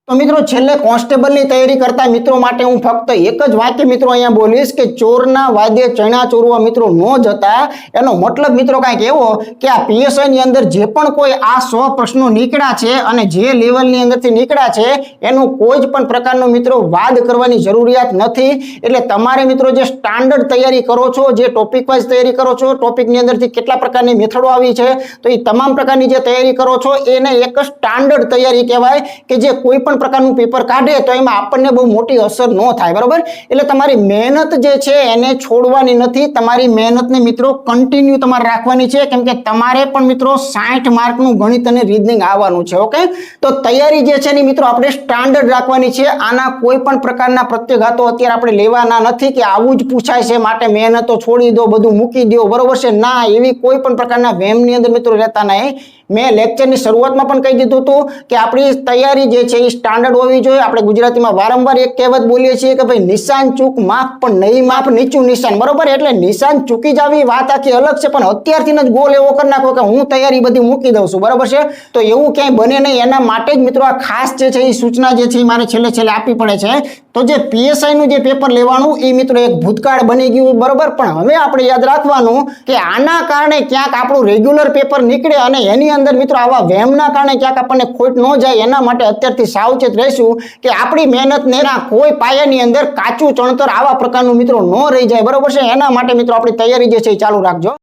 તો મિત્રો છેલ્લે કોન્સ્ટેબલની તૈયારી કરતા મિત્રો માટે હું ફક્ત એક જ વાક્ય મિત્રો અહીંયા બોલીશ કે ચોરના વાદ્ય ચણા ચોરવા મિત્રો ન જતા. એનો મતલબ મિત્રો કાંઈક એવો કે આ પીએસઆઈ ની અંદર જે પણ કોઈ આ 100 પ્રશ્નો નીકળ્યા છે અને જે લેવલની અંદરથી નીકળ્યા છે એનું કોઈ જ પણ પ્રકારનો મિત્રો વાદ કરવાની જરૂરિયાત નથી. એટલે તમારે મિત્રો જે સ્ટાન્ડર્ડ તૈયારી કરો છો, જે ટોપિક વાઇઝ તૈયારી કરો છો, ટોપિકની અંદરથી કેટલા પ્રકારની મેથડો આવી છે, તો એ તમામ પ્રકારની જે તૈયારી કરો છો એને એક સ્ટાન્ડર્ડ તૈયારી કહેવાય કે જે કોઈ પણ પ્રકારનું પેપર કાઢે તો એમાં આપણને બહુ મોટી અસર ન થાય. બરોબર? એટલે તમારી મહેનત જે છે એને છોડવાની નથી. તમારી મહેનતને મિત્રો કન્ટિન્યુ તમારે રાખવાની છે, કેમ કે તમારે પણ મિત્રો 60 માર્કનું ગણિત અને રીઝનિંગ આવવાનું છે. ઓકે, તો તૈયારી જે છે ને મિત્રો આપણે સ્ટાન્ડર્ડ રાખવાની છે. આના કોઈ પણ પ્રકારના પ્રત્યાઘાતો અત્યારે આપણે લેવાના નથી કે આવું જ પૂછાય છે માટે મહેનતો છોડી દો, બધું મૂકી દો. બરોબર છે? ના, એવી કોઈ પણ પ્રકારના વેમની અંદર મિત્રો રહેતા નહીં. મેં લેક્ચરની શરૂઆતમાં પણ કહી દીધું હતું કે આપણી તૈયારી જે છે એ સ્ટાન્ડર્ડ હોવી જોઈએ. આપણે ગુજરાતીમાં વારંવાર એક કહેવત બોલીએ છીએ કે ભાઈ નિશાન ચૂક માપ પણ નહીં માપ નીચું નિશાન. બરોબર? એટલે નિશાન ચૂકી જાવી વાત આખી અલગ છે, પણ અત્યારથી જ ગોલ એવો કરી નાખો કે હું તૈયારી બધી મૂકી દઉં છું. બરોબર છે? તો એવું ક્યાંય બને નહીં. એના માટે જ મિત્રો આ ખાસ જે છે એ સૂચના જે છે એ મારે છેલ્લે આપવી પડે છે. તો જે પીએસઆઈ નું જે પેપર લેવાનું એ મિત્રો એક ભૂતકાળ બની ગયું. બરોબર? પણ હવે આપણે યાદ રાખવાનું કે આના કારણે ક્યાંક આપણું રેગ્યુલર પેપર નીકળે અને એની અંદર મિત્રો આવા વેમના કારણે ક્યાંક આપણને ખોટ ન જાય. એના માટે અત્યારથી સાવચેત રહીશું કે આપણી મહેનતને કોઈ પાયાની અંદર કાચું ચણતર આવા પ્રકારનું મિત્રો ન રહી જાય. બરોબર છે? એના માટે મિત્રો આપણી તૈયારી જે છે એ ચાલુ રાખજો.